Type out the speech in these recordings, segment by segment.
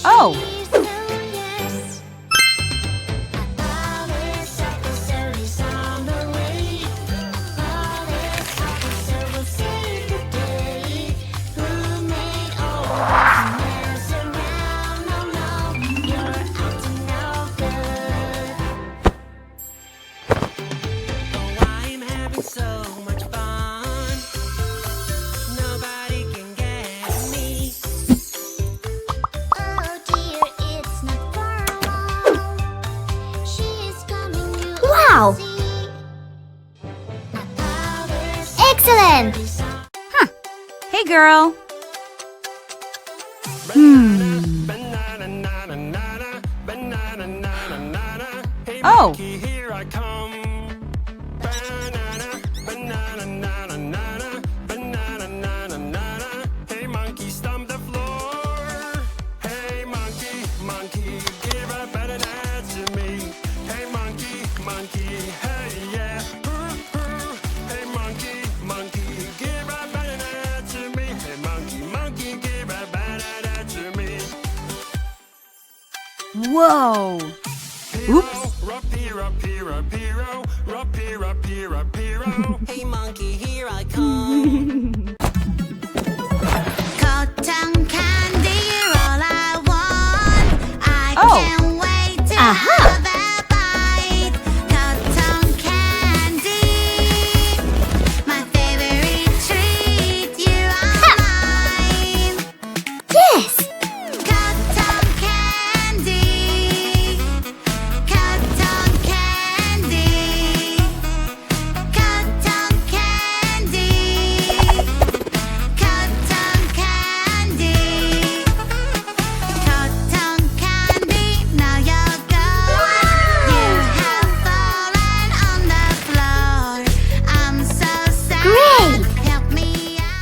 Oh. Wow! Excellent! Huh. Hey, girl. Oh. Hey monkey, stomp the floor. Hey monkey, monkey, give a better dance to me. Hey monkey, monkey, hey yeah. Hey monkey, monkey, give a better dance to me. Hey monkey, monkey, give a better dance to me. Whoa. Oops. Hey monkey, here I come. Cotton candy, you're all I want. I can't wait to have a bite. Cotton candy, my favorite treat. You are mine. Yes! Cotton candy, cotton candy, cotton candy, cotton candy, cotton candy. Now you're gone. You have fallen on the floor. I'm so sad. Great! Help me out.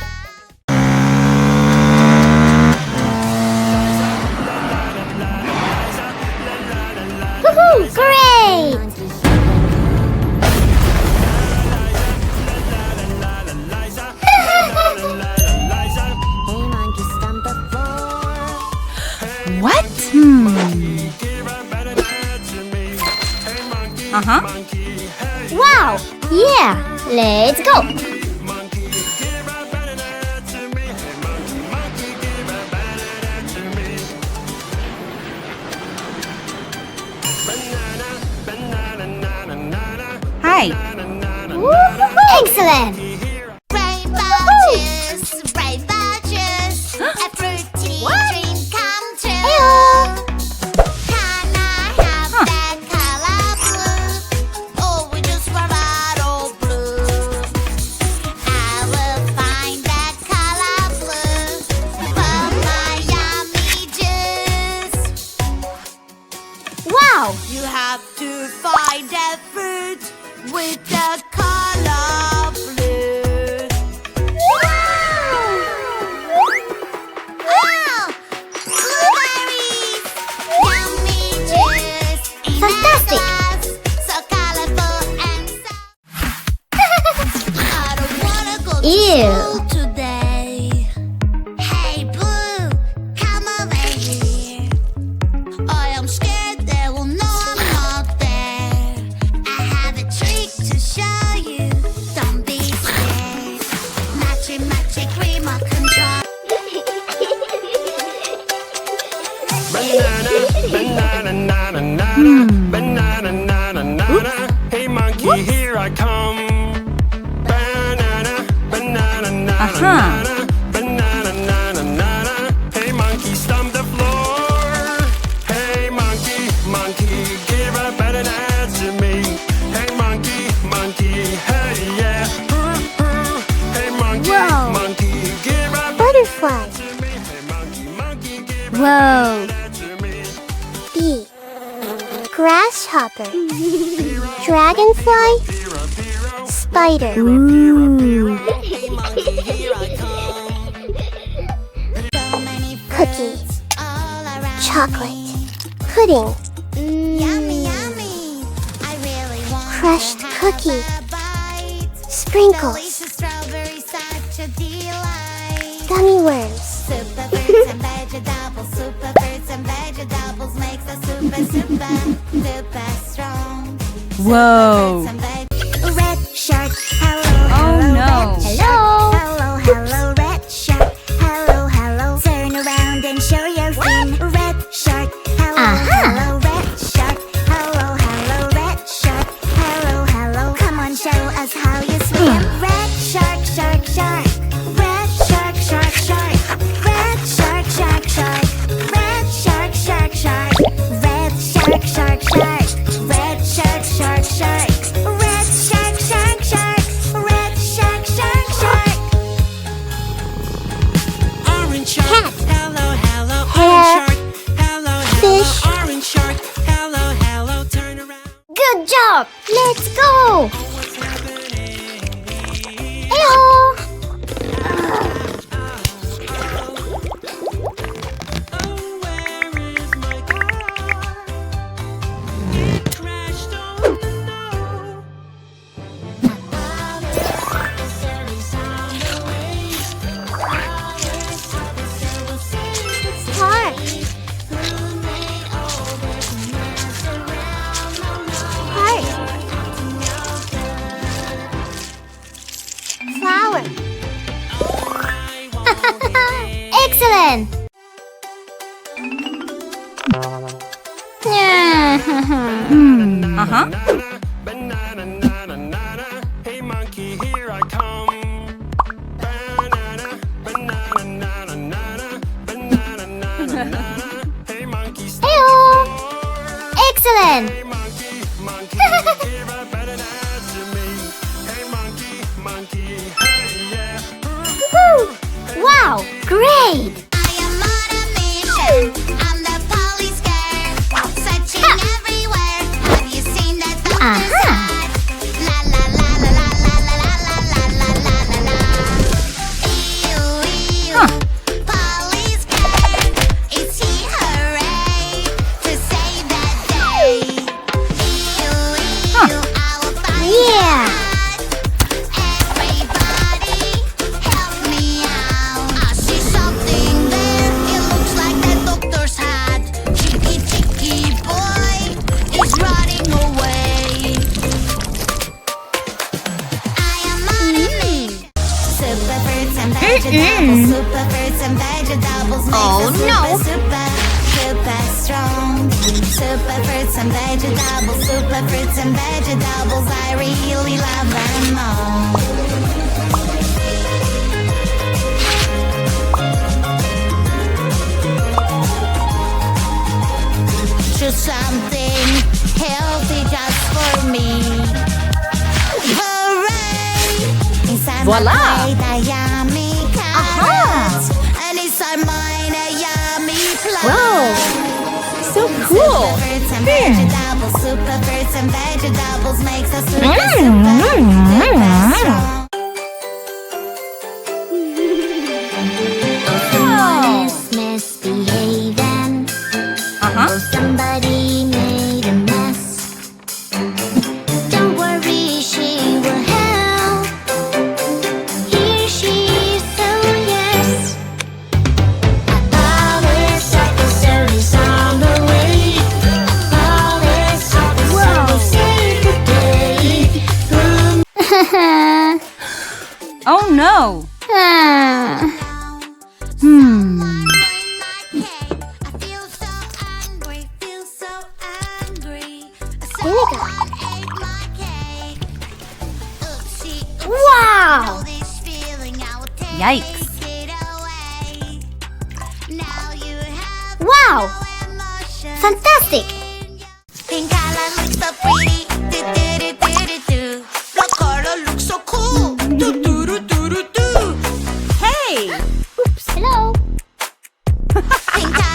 Woohoo! Great! Hey monkey, stomp the floor. What? Uh-huh. Wow! Yeah! Let's go! Hi. Excellent! Rainbow juice, a fruity dream come true. Hello! Can I have that color blue? Oh, we just run out of blue. I will find that color blue for my yummy juice. Wow! You have to find that fruit with the color blue. Oh! Blueberries! Yummy juice in Fantastic. a glass, so colorful and so. I don't wanna go to Ew. school today. Hey Blue, come over here. I am scared they will know I'm not there. I have a trick to show you. Don't be scared. Magic remote control. Hey monkey, here I come. Banana, banana, Uh-huh. banana. Hey monkey, stomp the floor. Hey monkey, monkey, give a better dance to me. Hey monkey, monkey, hey yeah. Hey monkey, Wow. monkey, give a better Butterfly! to me. Hey monkey, monkey, give a Whoa! dance to me. B. Grasshopper. Dragonfly. Spider. Hey monkey, here I come. So many Cookie. fruits all around Chocolate. me. Pudding. Yummy, yummy. I really want Crushed to have cookie. a bite. Sprinkles. Delicious strawberry, such a delight. Gummy worms. Super fruits and vegetables, super fruits and vegetables makes us super strong. Whoa. Red shark, hello, Oh, hello, no. red shark, hello, hello, red shark, hello, hello. Turn around and show your fin. Red shark, hello, hello, red shark, hello, hello, red shark, hello, hello. Come on, show us how you swim. Red shark, shark, shark. Red shark, shark, shark. Red shark, shark, shark. Red shark, shark, shark. Red shark, shark, shark. Red shark, shark, shark. Red shark, shark, shark. Red shark, shark, shark. Orange shark, Cat. hello, hello. Hair. Orange shark, hello, hello. Fish. Orange shark, hello, hello. Turn around. Good job! Let's go! What's happening? Hello! Oh, where is my car? It crashed on the snow. Heart. Heart. Flower. Excellent! Uh-huh. Banana, nana, nana. Hey monkey, here I come. Banana, banana, nana, nana. Banana, nana, nana. Hey monkey, stop Hello! the floor. Excellent! Hey monkey, monkey, give a banana to me. Hey monkey, monkey, hey yeah. Woohoo! Wow! Great! I am on a mission. I'm the police girl, searching everywhere. Have you seen that doctor's hat? La la la la la la la la la la la la la. Ew, ew. Police girl, is he hooray to save that day? Ew, ew. I will find Yeah! everybody, help me out. I see something there. It looks like that doctor's hat. Cheeky, cheeky boy is running away. I am on a mission. Super fruits and vegetables. Super fruits and vegetables makes us super strong. Super fruits and vegetables. Super fruits and vegetables. I really love them all. Choose something healthy just for me. Hooray! Inside Voila! my plate, a yummy carrots. And inside mine, a yummy plum. Whoa. So cool. Super fruits and vegetables. Super fruits and vegetables makes us super strong. Oh. Misbehaving. Uh-huh. Somebody made a mess. Don't worry, she will help. Here she is, so yes. Alice episode is on the way. Alice episode save the day. Oh no. Ah. I feel so angry, feel so angry. Vinegar. Someone ate my cake. Oopsie, oopsie. Wow. Know this feeling, I will take Yikes. it away. Now you have Wow! no emotion. Fantastic! Pink color looks so pretty. Do do do do do do. Black color looks so cool. Do do do do do do. Hey. Oops. Hello. Pink color